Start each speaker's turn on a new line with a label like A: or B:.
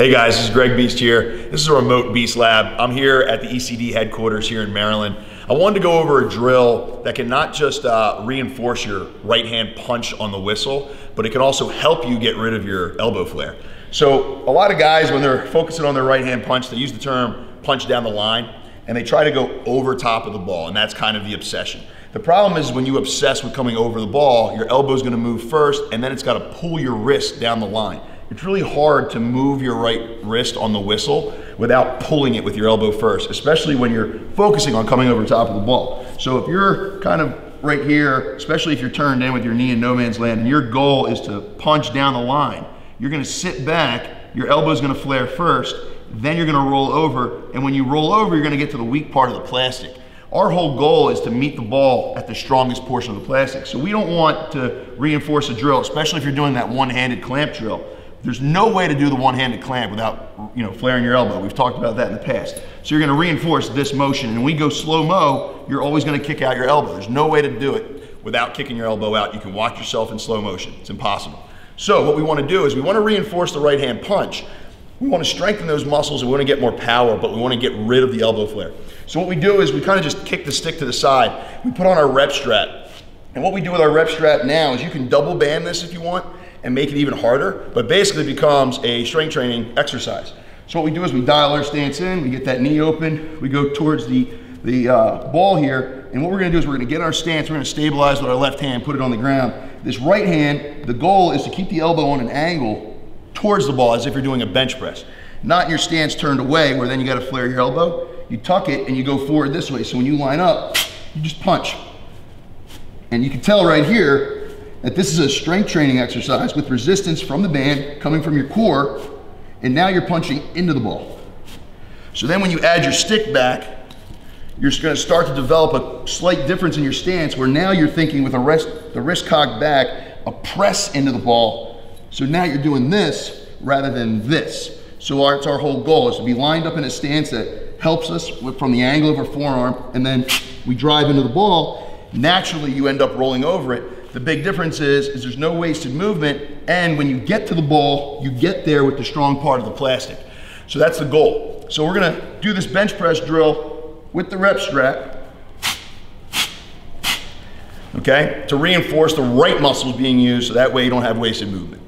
A: Hey guys, this is Greg Beast here. This is a remote Beast Lab. I'm here at the ECD headquarters here in Maryland. I wanted to go over a drill that can not just reinforce your right hand punch on the whistle, but it can also help you get rid of your elbow flare. So a lot of guys, when they're focusing on their right hand punch, they use the term punch down the line, and they try to go over top of the ball, and that's kind of the obsession. The problem is when you obsess with coming over the ball, your elbow's gonna move first, and then it's gotta pull your wrist down the line. It's really hard to move your right wrist on the whistle without pulling it with your elbow first, especially when you're focusing on coming over top of the ball. So if you're kind of right here, especially if you're turned in with your knee in no man's land, and your goal is to punch down the line, you're gonna sit back, your elbow's gonna flare first, then you're gonna roll over, and when you roll over, you're gonna get to the weak part of the plastic. Our whole goal is to meet the ball at the strongest portion of the plastic. So we don't want to reinforce a drill, especially if you're doing that one-handed clamp drill. There's no way to do the one-handed clamp without, flaring your elbow. We've talked about that in the past. So you're gonna reinforce this motion, and when we go slow-mo, you're always gonna kick out your elbow. There's no way to do it without kicking your elbow out. You can watch yourself in slow motion. It's impossible. So what we wanna do is we wanna reinforce the right-hand punch. We wanna strengthen those muscles, and we wanna get more power, but we wanna get rid of the elbow flare. So what we do is we kind of just kick the stick to the side. We put on our rep strap. And what we do with our rep strap now is you can double band this if you want, and make it even harder, but basically it becomes a strength training exercise. So what we do is we dial our stance in, we get that knee open, we go towards the ball here, and what we're gonna do is we're gonna get our stance, we're gonna stabilize with our left hand, put it on the ground. This right hand, the goal is to keep the elbow on an angle towards the ball as if you're doing a bench press. Not your stance turned away where then you gotta flare your elbow. You tuck it and you go forward this way. So when you line up, you just punch. And you can tell right here that this is a strength training exercise with resistance from the band coming from your core, and now you're punching into the ball. So then when you add your stick back, you're gonna start to develop a slight difference in your stance where now you're thinking with the wrist cocked back, a press into the ball. So now you're doing this rather than this. So it's our whole goal is to be lined up in a stance that helps us from the angle of our forearm, and then we drive into the ball. Naturally, you end up rolling over it. The big difference is there's no wasted movement, and when you get to the ball, you get there with the strong part of the plastic. So that's the goal. So we're gonna do this bench press drill with the rep strap, okay, to reinforce the right muscles being used so that way you don't have wasted movement.